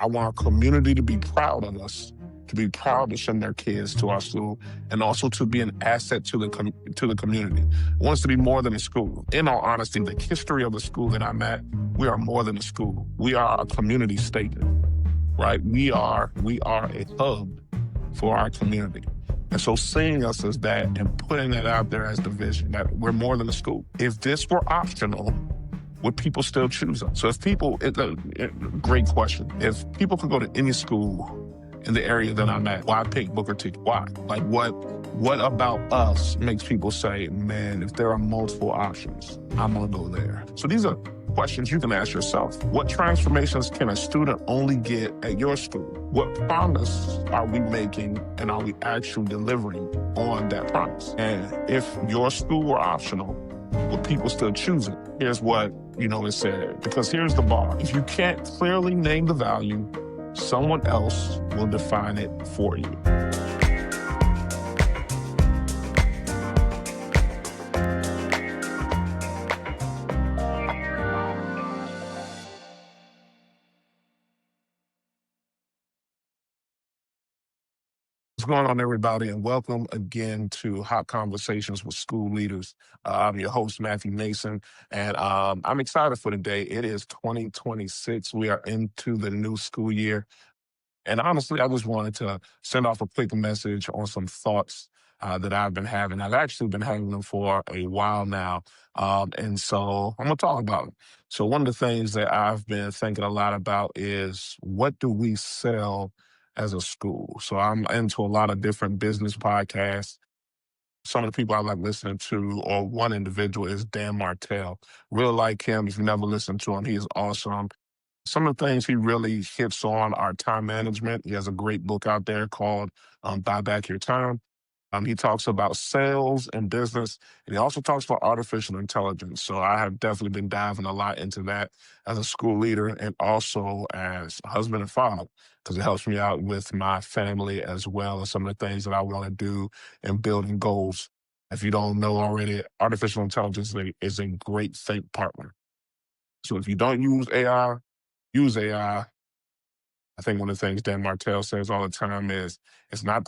I want our community to be proud of us, to be proud to send their kids to our school, and also to be an asset to the community. I want us to be more than a school. In all honesty, the history of the school that I'm at, we are more than a school. We are a community statement, right? We are a hub for our community. And so seeing us as that and putting that out there as the vision, that we're more than a school. If this were optional, would people still choose us? So if people, great question. If people could go to any school in the area that I'm at, why pick Booker T? Why? Like what about us makes people say, man, if there are multiple options, I'm gonna go there. So these are questions you can ask yourself. What transformations can a student only get at your school? What promise are we making, and are we actually delivering on that promise? And if your school were optional, would people still choose it? Here's what, it said, because here's the bar. If you can't clearly name the value, someone else will define it for you. What's going on, everybody, and welcome again to Hot Conversations with School Leaders. I'm your host, Matthew Mason, and I'm excited for today. It is 2026. We are into the new school year. And honestly, I just wanted to send off a quick message on some thoughts that I've been having. I've actually been having them for a while now. And so I'm going to talk about it. So one of the things that I've been thinking a lot about is, what do we sell as a school? So I'm into a lot of different business podcasts. Some of the people I like listening to, or one individual, is Dan Martell. Really like him. If you never listened to him, he is awesome. Some of the things he really hits on are time management. He has a great book out there called Buy Back Your Time. He talks about sales and business, and he also talks about artificial intelligence. So I have definitely been diving a lot into that as a school leader and also as a husband and father, because it helps me out with my family as well as some of the things that I want to do in building goals. If you don't know already, artificial intelligence is a great think partner. So if you don't use AI. I think one of the things Dan Martell says all the time is, it's not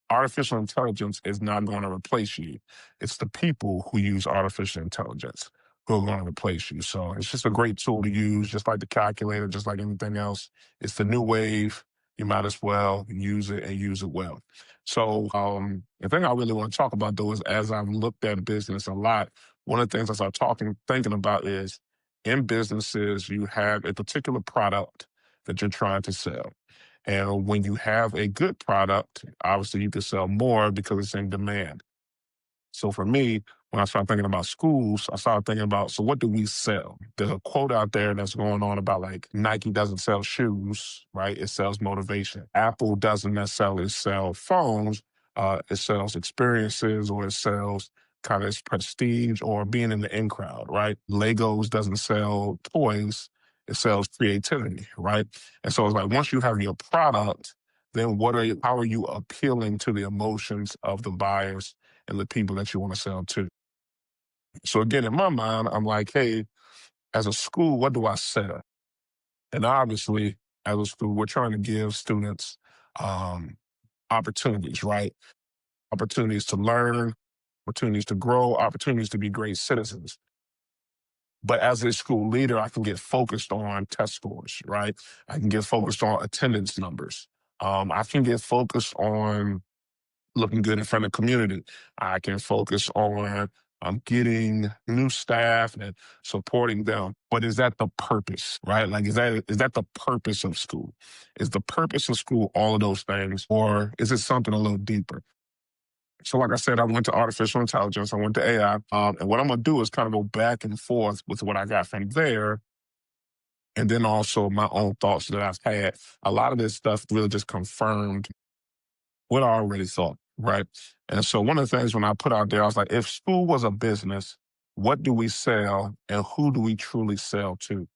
artificial intelligence is not going to replace you. It's the people who use artificial intelligence who are going to replace you. So it's just a great tool to use, just like the calculator, just like anything else. It's the new wave. You might as well use it and use it well. So the thing I really want to talk about, though, is as I've looked at business a lot, one of the things I start thinking about is, in businesses, you have a particular product that you're trying to sell. And when you have a good product, obviously you can sell more because it's in demand. So for me, when I started thinking about schools, I started thinking about, so what do we sell? There's a quote out there that's going on about, like, Nike doesn't sell shoes, right? It sells motivation. Apple doesn't necessarily sell phones. It sells experiences, or it sells kind of prestige or being in the in crowd, right? Legos doesn't sell toys. It sells creativity, right? And so it's like, once you have your product, then how are you appealing to the emotions of the buyers and the people that you want to sell to? So again, in my mind, I'm like, hey, as a school, what do I sell? And obviously, as a school, we're trying to give students um, opportunities, right? Opportunities to learn, opportunities to grow, opportunities to be great citizens. But as a school leader, I can get focused on test scores, right? I can get focused on attendance numbers. I can get focused on looking good in front of the community. I can focus on getting new staff and supporting them. But is that the purpose, right? Like, is that the purpose of school? Is the purpose of school all of those things, or is it something a little deeper? So like I said, I went to artificial intelligence, I went to AI, and what I'm going to do is kind of go back and forth with what I got from there, and then also my own thoughts that I've had. A lot of this stuff really just confirmed what I already thought, right? And so one of the things when I put out there, I was like, if school was a business, what do we sell and who do we truly sell to?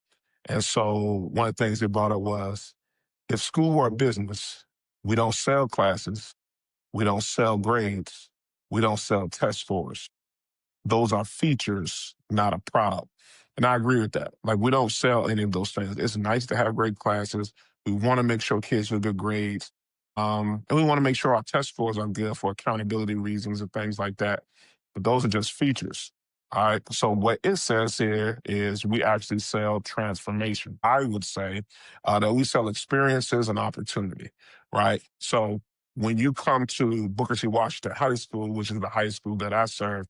And so one of the things they brought up was, if school were a business, we don't sell classes, we don't sell grades, we don't sell test scores. Those are features, not a product. And I agree with that. Like, we don't sell any of those things. It's nice to have great classes. We want to make sure kids get good grades. And we want to make sure our test scores are good for accountability reasons and things like that. But those are just features. All right. So what it says here is we actually sell transformation. I would say that we sell experiences and opportunity. Right. So when you come to Booker T. Washington High School, which is the high school that I serve,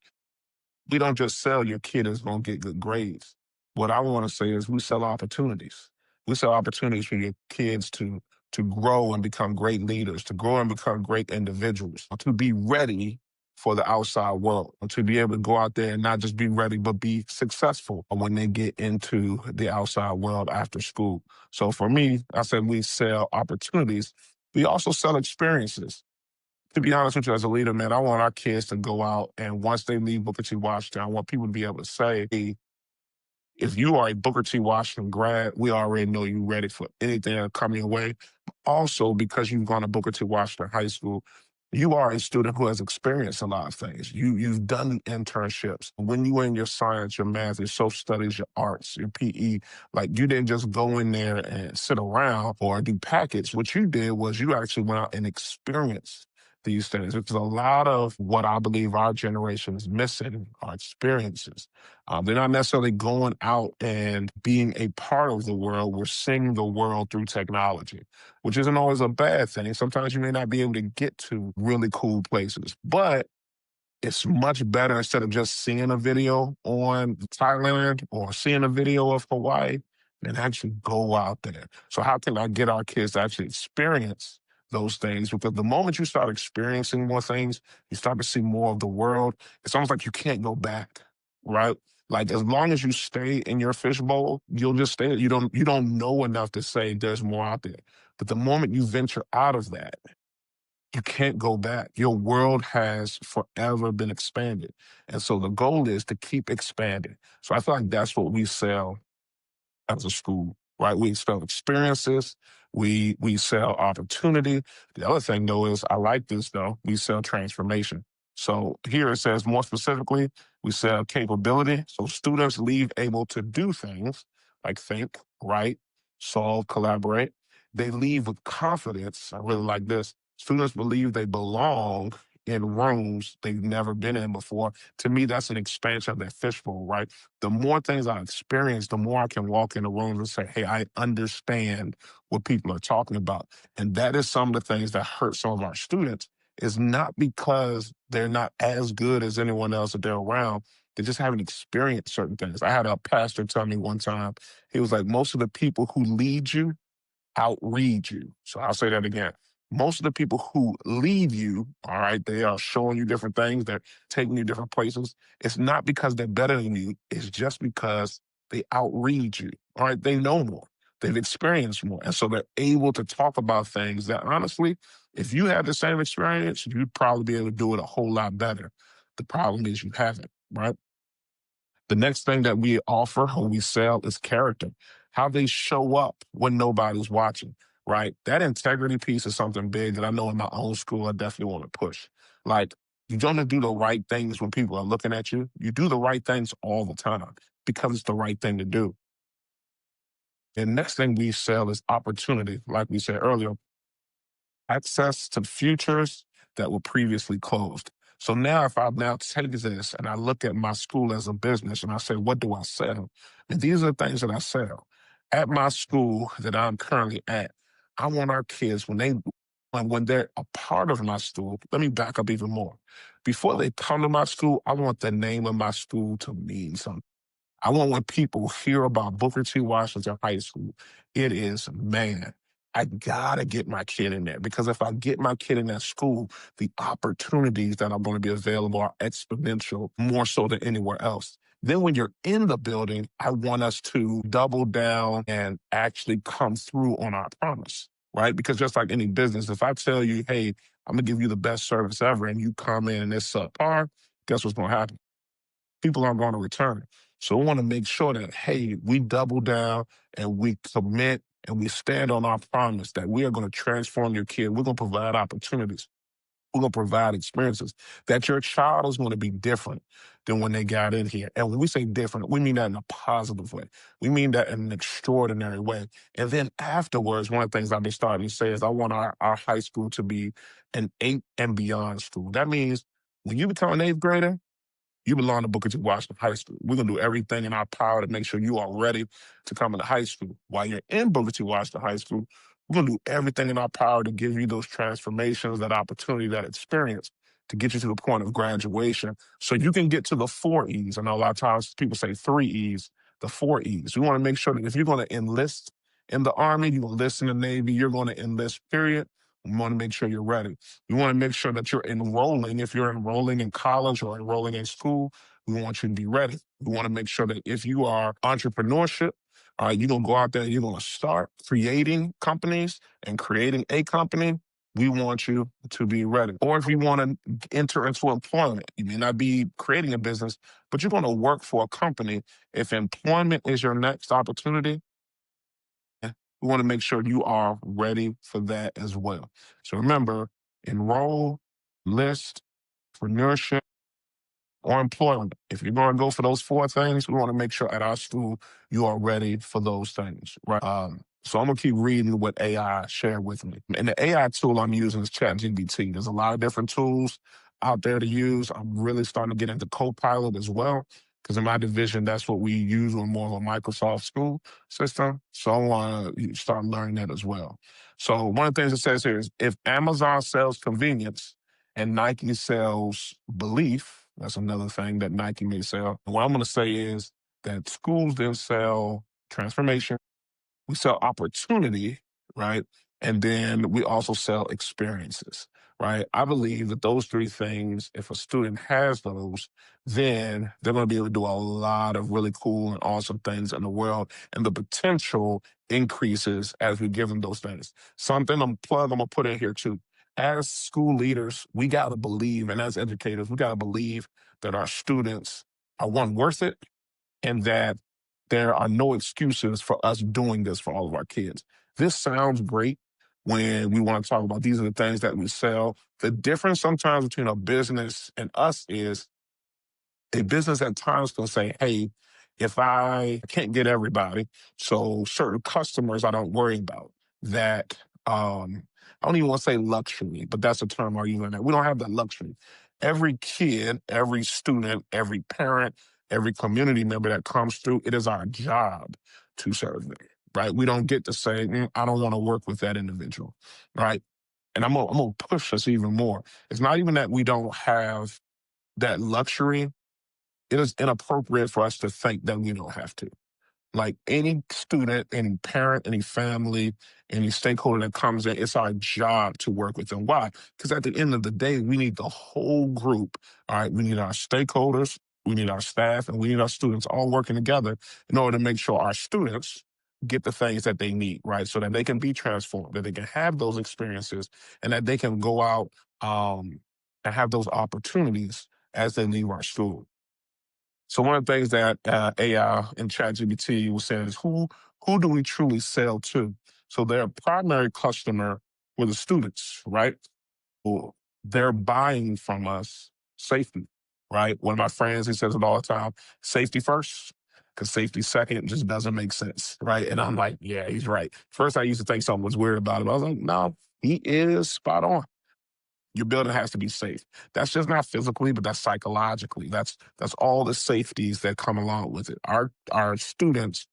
we don't just sell your kid is going to get good grades. What I want to say is we sell opportunities. We sell opportunities for your kids to grow and become great leaders, to grow and become great individuals, to be ready for the outside world, and to be able to go out there and not just be ready, but be successful when they get into the outside world after school. So for me, I said we sell opportunities. We also sell experiences. To be honest with you, as a leader, man, I want our kids to go out and once they leave Booker T. Washington, I want people to be able to say, hey, if you are a Booker T. Washington grad, we already know you're ready for anything that's coming your way. Also, because you've gone to Booker T. Washington High School, you are a student who has experienced a lot of things. You've done internships. When you were in your science, your math, your social studies, your arts, your PE, like you didn't just go in there and sit around or do packets. What you did was you actually went out and experienced these things, which is a lot of what I believe our generation is missing, our experiences. They're not necessarily going out and being a part of the world. We're seeing the world through technology, which isn't always a bad thing. Sometimes you may not be able to get to really cool places, but it's much better instead of just seeing a video on Thailand or seeing a video of Hawaii than actually go out there. So how can I get our kids to actually experience those things? Because the moment you start experiencing more things, you start to see more of the world. It's almost like you can't go back, right? Like as long as you stay in your fishbowl, you'll just stay. You don't know enough to say there's more out there. But the moment you venture out of that, you can't go back. Your world has forever been expanded. And so the goal is to keep expanding. So I feel like that's what we sell as a school, right? We sell experiences, we sell opportunity. The other thing though is I like this though, we sell transformation. So here it says more specifically, we sell capability. So students leave able to do things like think, write, solve, collaborate. They leave with confidence. I really like this. Students believe they belong in rooms they've never been in before. To me, that's an expansion of that fishbowl, right? The more things I experience, the more I can walk in the rooms and say, hey, I understand what people are talking about. And that is some of the things that hurt some of our students is not because they're not as good as anyone else that they're around. They just haven't experienced certain things. I had a pastor tell me one time, he was like, most of the people who lead you outread you. So I'll say that again. Most of the people who lead you, all right, they are showing you different things, they're taking you different places. It's not because they're better than you, it's just because they outread you. All right, they know more, they've experienced more. And so they're able to talk about things that honestly, if you had the same experience, you'd probably be able to do it a whole lot better. The problem is you haven't, right? The next thing that we offer or we sell is character, how they show up when nobody's watching, right? That integrity piece is something big that I know in my own school I definitely want to push. Like, you don't do the right things when people are looking at you. You do the right things all the time because it's the right thing to do. And next thing we sell is opportunity. Like we said earlier, access to futures that were previously closed. So now, if I now take this and I look at my school as a business and I say, what do I sell? And these are the things that I sell. At my school that I'm currently at, I want our kids, when they're a part of my school, let me back up even more. Before they come to my school, I want the name of my school to mean something. I want when people hear about Booker T. Washington High School, it is, man, I gotta get my kid in there because if I get my kid in that school, the opportunities that are going to be available are exponential, more so than anywhere else. Then when you're in the building, I want us to double down and actually come through on our promise, right? Because just like any business, if I tell you, hey, I'm gonna give you the best service ever, and you come in and it's subpar, guess what's gonna happen? People aren't going to return. So we want to make sure that, hey, we double down and we commit and we stand on our promise that we are going to transform your kid. We're going to provide opportunities. We're going to provide experiences that your child is going to be different than when they got in here. And when we say different, we mean that in a positive way. We mean that in an extraordinary way. And then afterwards, one of the things I've been starting to say is I want our high school to be an 8 and beyond school. That means when you become an 8th grader, you belong to Booker T. Washington High School. We're going to do everything in our power to make sure you are ready to come into high school. While you're in Booker T. Washington High School, we're going to do everything in our power to give you those transformations, that opportunity, that experience to get you to the point of graduation so you can get to the 4 E's. I know a lot of times people say 3 E's, the 4 E's. We want to make sure that if you're going to enlist in the Army, you enlist in the Navy, you're going to enlist, period. We want to make sure you're ready. We want to make sure that you're enrolling. If you're enrolling in college or enrolling in school, we want you to be ready. We want to make sure that if you are entrepreneurship, all right, you're going to go out there and you're going to start creating companies and creating a company. We want you to be ready. Or if you want to enter into employment, you may not be creating a business, but you're going to work for a company. If employment is your next opportunity, we want to make sure you are ready for that as well. So remember, enroll, list, entrepreneurship, or employment. If you're going to go for those 4 things, we want to make sure at our school you are ready for those things, right? So I'm gonna keep reading what AI shared with me. And the AI tool I'm using is ChatGPT. There's a lot of different tools out there to use. I'm really starting to get into Copilot as well, because in my division, that's what we use. We're more of a Microsoft school system. So I want to start learning that as well. So one of the things it says here is if Amazon sells convenience and Nike sells belief, that's another thing that Nike may sell. What I'm going to say is that schools then sell transformation, we sell opportunity, right? And then we also sell experiences, right? I believe that those 3 things, if a student has those, then they're going to be able to do a lot of really cool and awesome things in the world. And the potential increases as we give them those things. Something I'm going to put in here too. As school leaders, we got to believe, and as educators, we got to believe that our students are, one, worth it, and that there are no excuses for us doing this for all of our kids. This sounds great when we want to talk about these are the things that we sell. The difference sometimes between a business and us is a business at times can say, hey, if I can't get everybody, so certain customers I don't worry about that. I don't even want to say luxury, but that's a term I use on that. We don't have that luxury. Every kid, every student, every parent, every community member that comes through, it is our job to serve them, right? We don't get to say, I don't want to work with that individual, right? And I'm gonna push us even more. It's not even that we don't have that luxury. It is inappropriate for us to think that we don't have to. Like any student, any parent, any family, any stakeholder that comes in, it's our job to work with them. Why? Because at the end of the day, we need the whole group. All right. We need our stakeholders, we need our staff, and we need our students all working together in order to make sure our students get the things that they need, right? So that they can be transformed, that they can have those experiences, and that they can go out and have those opportunities as they leave our school. So one of the things that AI and ChatGPT was saying is who do we truly sell to? So their primary customer were the students, right? Well, they're buying from us safety, right? One of my friends, he says it all the time, safety first, because safety second just doesn't make sense, right? And I'm like, yeah, he's right. First, I used to think something was weird about it. I was like, no, he is spot on. Your building has to be safe. That's just not physically, but that's psychologically. That's all the safeties that come along with it. Our students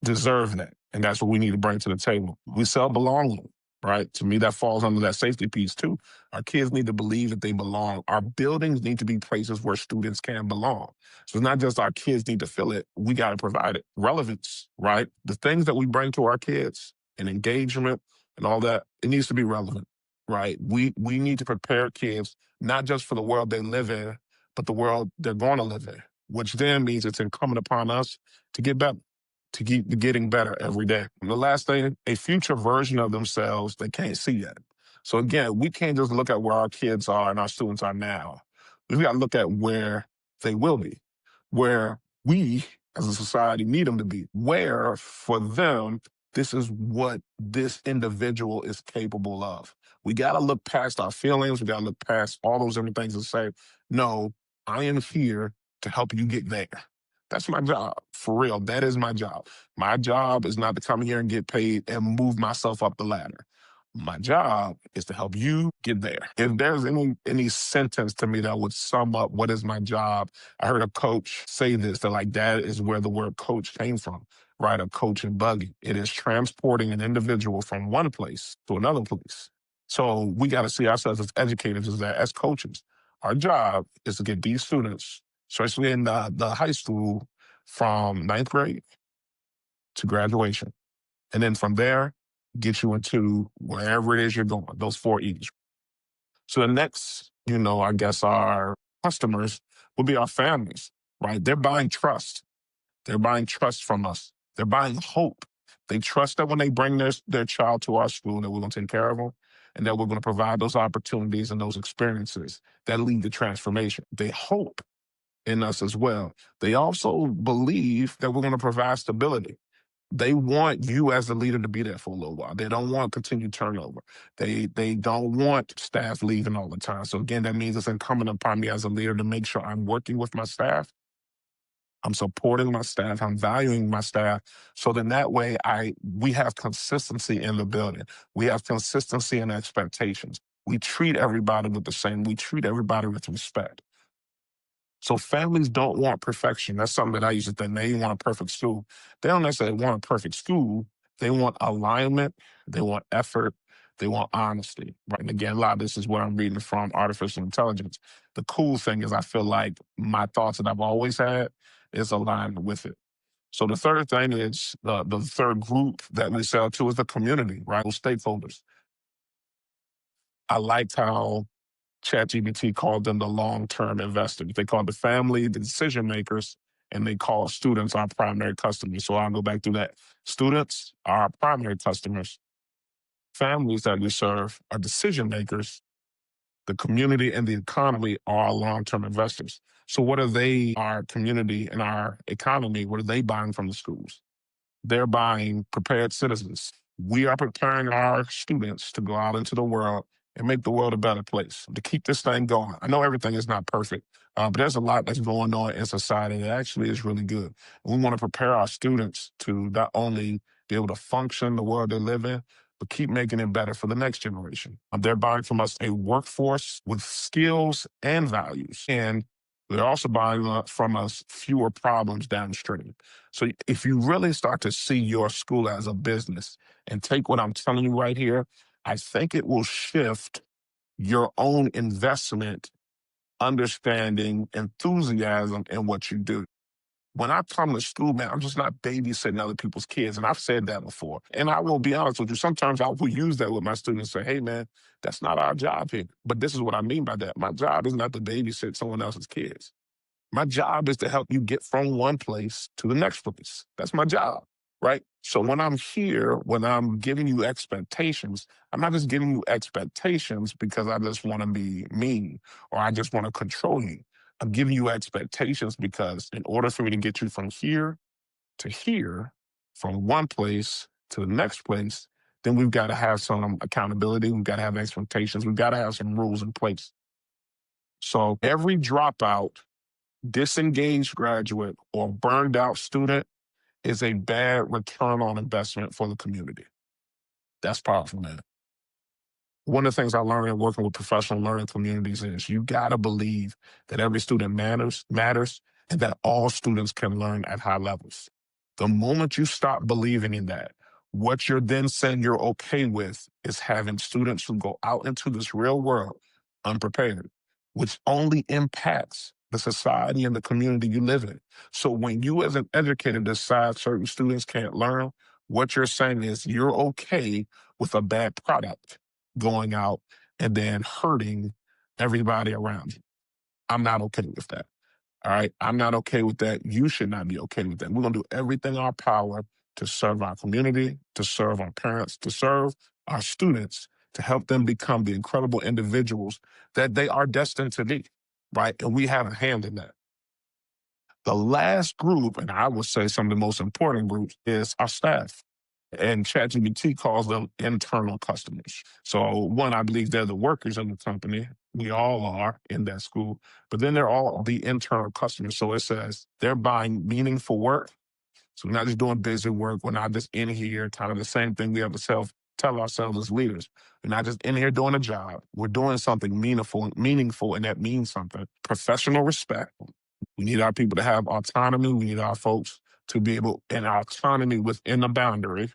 deserve that. And that's what we need to bring to the table. We sell belonging, right? To me, that falls under that safety piece too. Our kids need to believe that they belong. Our buildings need to be places where students can belong. So it's not just our kids need to feel it, we got to provide it. Relevance, right? The things that we bring to our kids and engagement and all that, it needs to be relevant, right? We need to prepare kids not just for the world they live in, but the world they're going to live in, which then means it's incumbent upon us to get better, to keep getting better every day. And the last thing, a future version of themselves they can't see yet. So again, we can't just look at where our kids are and our students are now. We've got to look at where they will be, where we as a society need them to be, where for them this is what this individual is capable of. We got to look past our feelings. We got to look past all those different things and say, no, I am here to help you get there. That's my job. For real. That is my job. My job is not to come here and get paid and move myself up the ladder. My job is to help you get there. If there's any sentence to me that would sum up what is my job, I heard a coach say this, that like that is where the word coach came from, right? A coach and buggy. It is transporting an individual from one place to another place. So we got to see ourselves as educators, as coaches. Our job is to get these students, especially in the high school, from ninth grade to graduation. And then from there, get you into wherever it is you're going, those 4 E's. So the next, I guess our customers will be our families, right? They're buying trust. They're buying trust from us. They're buying hope. They trust that when they bring their child to our school, that we're going to take care of them and that we're going to provide those opportunities and those experiences that lead to transformation. They hope in us as well. They also believe that we're going to provide stability. They want you as the leader to be there for a little while. They don't want continued turnover. They don't want staff leaving all the time. So again, that means it's incumbent upon me as a leader to make sure I'm working with my staff, I'm supporting my staff, I'm valuing my staff. So then that way we have consistency in the building. We have consistency in expectations. We treat everybody with the same. We treat everybody with respect. So families don't want perfection. That's something that I used to think they want a perfect school. They don't necessarily want a perfect school. They want alignment. They want effort. They want honesty. Right. And again, a lot of this is where I'm reading from artificial intelligence. The cool thing is I feel like my thoughts that I've always had is aligned with it. So the third thing is the third group that we sell to is the community, right? Those stakeholders. I liked how ChatGPT called them the long-term investors. They call the family the decision makers, and they call students our primary customers. So I'll go back through that. Students are our primary customers. Families that we serve are decision makers. The community and the economy are our long-term investors. So what are they, our community and our economy, what are they buying from the schools? They're buying prepared citizens. We are preparing our students to go out into the world and make the world a better place, to keep this thing going. I know everything is not perfect, but there's a lot that's going on in society that actually is really good. We want to prepare our students to not only be able to function in the world they live in, but keep making it better for the next generation. They're buying from us a workforce with skills and values. And they're also buying from us fewer problems downstream. So if you really start to see your school as a business and take what I'm telling you right here, I think it will shift your own investment, understanding, enthusiasm in what you do. When I come to school, man, I'm just not babysitting other people's kids. And I've said that before. And I will be honest with you. Sometimes I will use that with my students and say, hey, man, that's not our job here. But this is what I mean by that. My job is not to babysit someone else's kids. My job is to help you get from one place to the next place. That's my job, right? So when I'm here, when I'm giving you expectations, I'm not just giving you expectations because I just want to be mean or I just want to control you. I'm giving you expectations because in order for me to get you from here to here, from one place to the next place, then we've got to have some accountability. We've got to have expectations. We've got to have some rules in place. So every dropout, disengaged graduate, or burned out student is a bad return on investment for the community. That's powerful, man. One of the things I learned in working with professional learning communities is you got to believe that every student matters, and that all students can learn at high levels. The moment you stop believing in that, what you're then saying you're okay with is having students who go out into this real world unprepared, which only impacts the society and the community you live in. So when you as an educator decide certain students can't learn, what you're saying is you're okay with a bad product going out and then hurting everybody around you. I'm not okay with that. All right. I'm not okay with that. You should not be okay with that. We're going to do everything in our power to serve our community, to serve our parents, to serve our students, to help them become the incredible individuals that they are destined to be. Right. And we have a hand in that. The last group, and I would say some of the most important groups, is our staff. And ChatGPT calls them internal customers. So one, I believe they're the workers in the company. We all are in that school, but then they're all the internal customers. So it says they're buying meaningful work. So we're not just doing busy work. We're not just in here, kind of the same thing we have to tell ourselves as leaders. We're not just in here doing a job. We're doing something meaningful, and that means something. Professional respect. We need our people to have autonomy. We need our folks to be able, and autonomy within the boundary.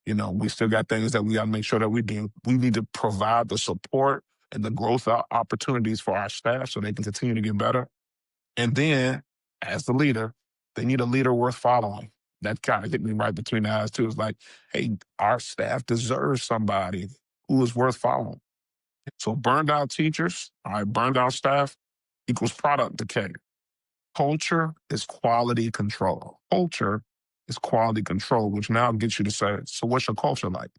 We still got things that we got to make sure that we do. We need to provide the support and the growth opportunities for our staff so they can continue to get better. And then, as the leader, they need a leader worth following. That kind of hit me right between the eyes, too. It's like, hey, our staff deserves somebody who is worth following. So burned out teachers, all right, burned out staff equals product decay. Culture is quality control. Culture is quality control, which now gets you to say, so what's your culture like?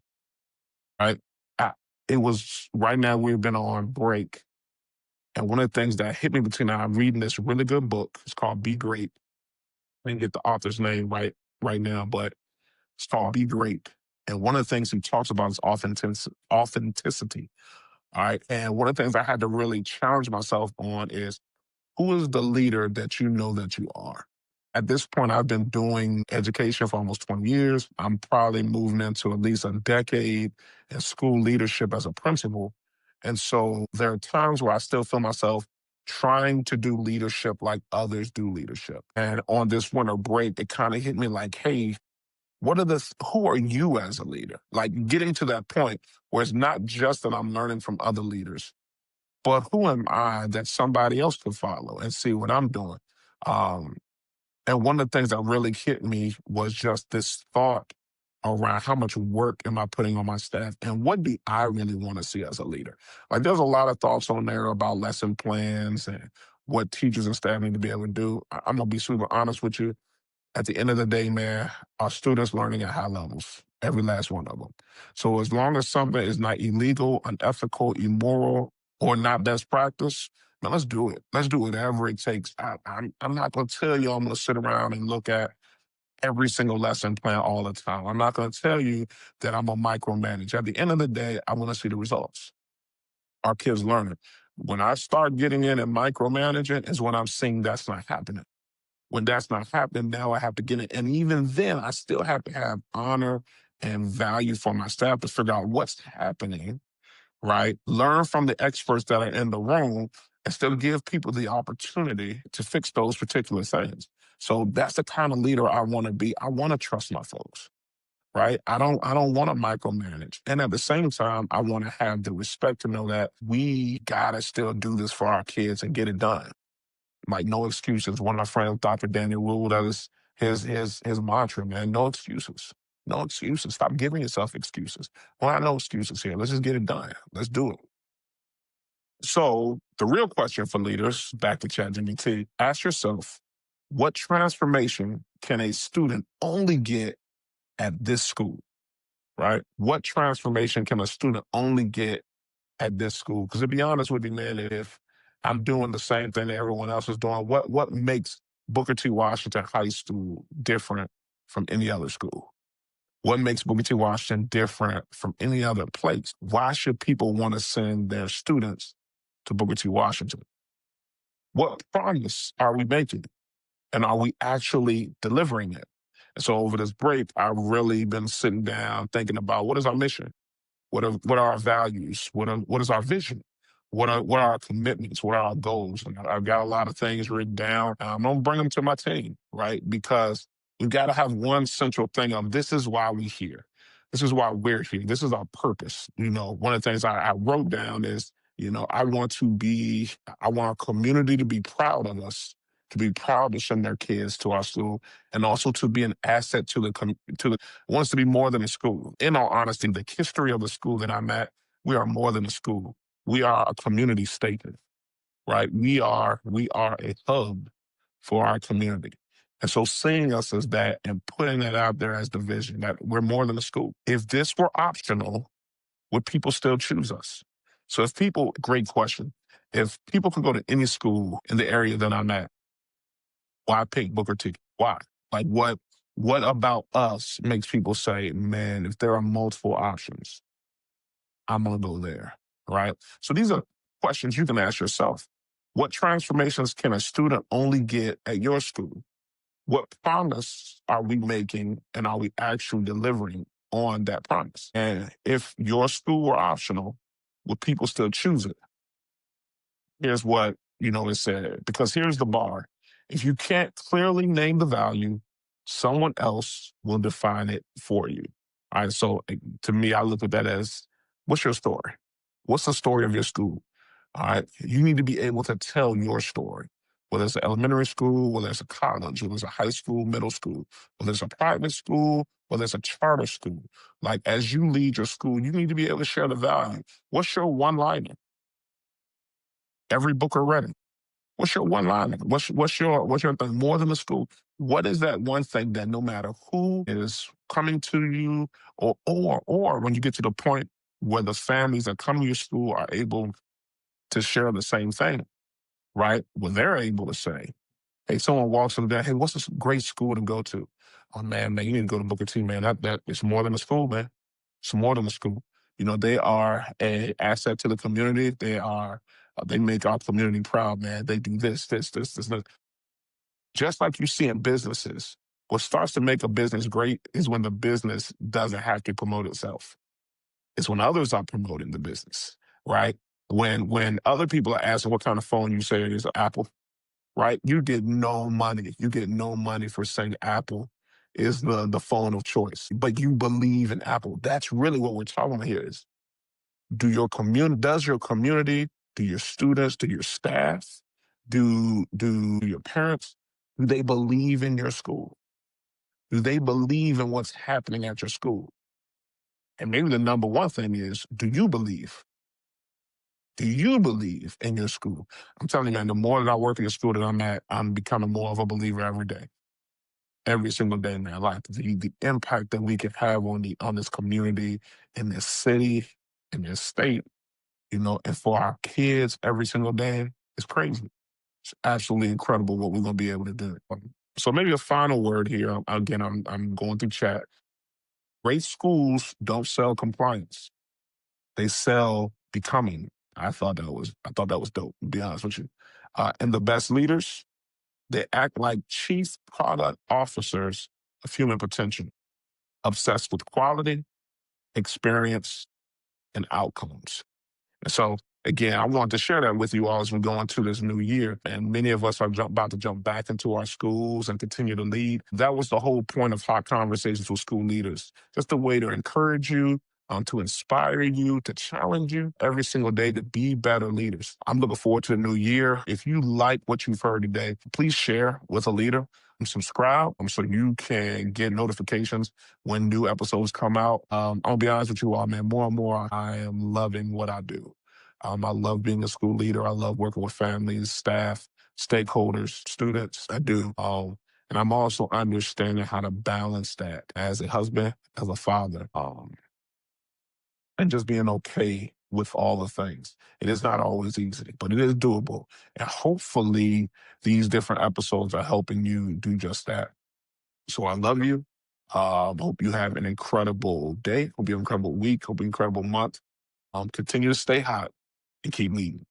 Right? I, it was right now we've been on break. And one of the things that hit me between now, I'm reading this really good book. It's called Be Great. I didn't get the author's name right now, but it's called Be Great. And one of the things he talks about is authenticity. All right. And one of the things I had to really challenge myself on is, who is the leader that you know that you are? At this point, I've been doing education for almost 20 years. I'm probably moving into at least a decade in school leadership as a principal. And so there are times where I still feel myself trying to do leadership like others do leadership. And on this winter break, it kind of hit me like, hey, who are you as a leader? Like getting to that point where it's not just that I'm learning from other leaders, but who am I that somebody else could follow and see what I'm doing? Um, and one of the things that really hit me was just this thought around how much work am I putting on my staff and what do I really want to see as a leader? Like there's a lot of thoughts on there about lesson plans and what teachers and staff need to be able to do. I'm going to be super honest with you. At the end of the day, man, our students learning at high levels, every last one of them. So as long as something is not illegal, unethical, immoral, or not best practice, man, let's do it. Let's do whatever it takes. I'm not going to tell you I'm going to sit around and look at every single lesson plan all the time. I'm not going to tell you that I'm a micromanage. At the end of the day, I want to see the results. Our kids learning. When I start getting in and micromanaging is when I'm seeing that's not happening. When that's not happening, now I have to get it. And even then, I still have to have honor and value for my staff to figure out what's happening, right? Learn from the experts that are in the room and still give people the opportunity to fix those particular things. So that's the kind of leader I want to be. I want to trust my folks, right? I don't want to micromanage. And at the same time, I want to have the respect to know that we gotta still do this for our kids and get it done. Like no excuses. One of my friends, Dr. Daniel Wu, that is his mantra, man. No excuses. No excuses. Stop giving yourself excuses. Well, I no excuses here. Let's just get it done. Let's do it. So the real question for leaders, back to ChatGPT, ask yourself, what transformation can a student only get at this school? Right? What transformation can a student only get at this school? Because to be honest with you, man, if I'm doing the same thing that everyone else is doing, what makes Booker T. Washington High School different from any other school? What makes Booker T. Washington different from any other place? Why should people want to send their students to Booker T. Washington? What promise are we making? And are we actually delivering it? And so over this break, I've really been sitting down thinking about what is our mission? What are our values? What is our vision? What are our commitments? What are our goals? And I've got a lot of things written down. I'm gonna bring them to my team, right? Because we've got to have one central thing of this is why we're here. This is why we're here. This is our purpose. One of the things I wrote down is, I want our community to be proud of us, to be proud to send their kids to our school, and also to be an asset to the wants to be more than a school. In all honesty, the history of the school that I'm at, we are more than a school. We are a community statement, right? We are a hub for our community. And so seeing us as that and putting that out there as the vision that we're more than a school. If this were optional, would people still choose us? So great question. If people could go to any school in the area that I'm at, why pick Booker T? Why? Like What about us makes people say, man, if there are multiple options, I'm going to go there, right? So these are questions you can ask yourself. What transformations can a student only get at your school? What promise are we making and are we actually delivering on that promise? And if your school were optional, would people still choose it? Here's what, it said, because here's the bar. If you can't clearly name the value, someone else will define it for you. All right. So to me, I look at that as, what's your story? What's the story of your school? All right. You need to be able to tell your story, whether it's an elementary school, whether it's a college, whether it's a high school, middle school, whether it's a private school, whether it's a charter school. Like as you lead your school, you need to be able to share the value. What's your one liner? Every book are ready. What's your one liner? What's your thing? More than the school. What is that one thing that no matter who is coming to you, or when you get to the point where the families that come to your school are able to share the same thing, right? When they're able to say, hey, someone walks in there, hey, what's this great school to go to? Oh man, you need to go to Booker T, man. That it's more than a school, man. It's more than a school. They are a asset to the community. They make our community proud, man. They do this. Just like you see in businesses, what starts to make a business great is when the business doesn't have to promote itself. It's when others are promoting the business, right? When other people are asking what kind of phone you say it is, Apple, right? You get no money. You get no money for saying Apple is the phone of choice, but you believe in Apple. That's really what we're talking about here is, does your community, do your students, do your staff, do your parents, do they believe in your school? Do they believe in what's happening at your school? And maybe the number one thing is, do you believe? Do you believe in your school? I'm telling you, man, the more that I work in the school that I'm at, I'm becoming more of a believer every day. Every single day in my life. The impact that we can have on this community, in this city, in this state, and for our kids every single day, it's crazy. It's absolutely incredible what we're gonna be able to do. So maybe a final word here. Again, I'm going through chat. Great schools don't sell compliance; they sell becoming. I thought that was dope. To be honest with you, and the best leaders, they act like chief product officers of human potential, obsessed with quality, experience, and outcomes. And so, again, I wanted to share that with you all as we go into this new year. And many of us are about to jump back into our schools and continue to lead. That was the whole point of Hot Conversations with School Leaders. Just a way to encourage you, to inspire you, to challenge you every single day to be better leaders. I'm looking forward to the new year. If you like what you've heard today, please share with a leader and subscribe so you can get notifications when new episodes come out. I'll be honest with you all, man, more and more, I am loving what I do. I love being a school leader. I love working with families, staff, stakeholders, students. I do. And I'm also understanding how to balance that as a husband, as a father, and just being okay with all the things. It is not always easy, but it is doable. And hopefully these different episodes are helping you do just that. So I love you. Hope you have an incredible day. Hope you have an incredible week. Hope you have an incredible month. Continue to stay hot and keep leading.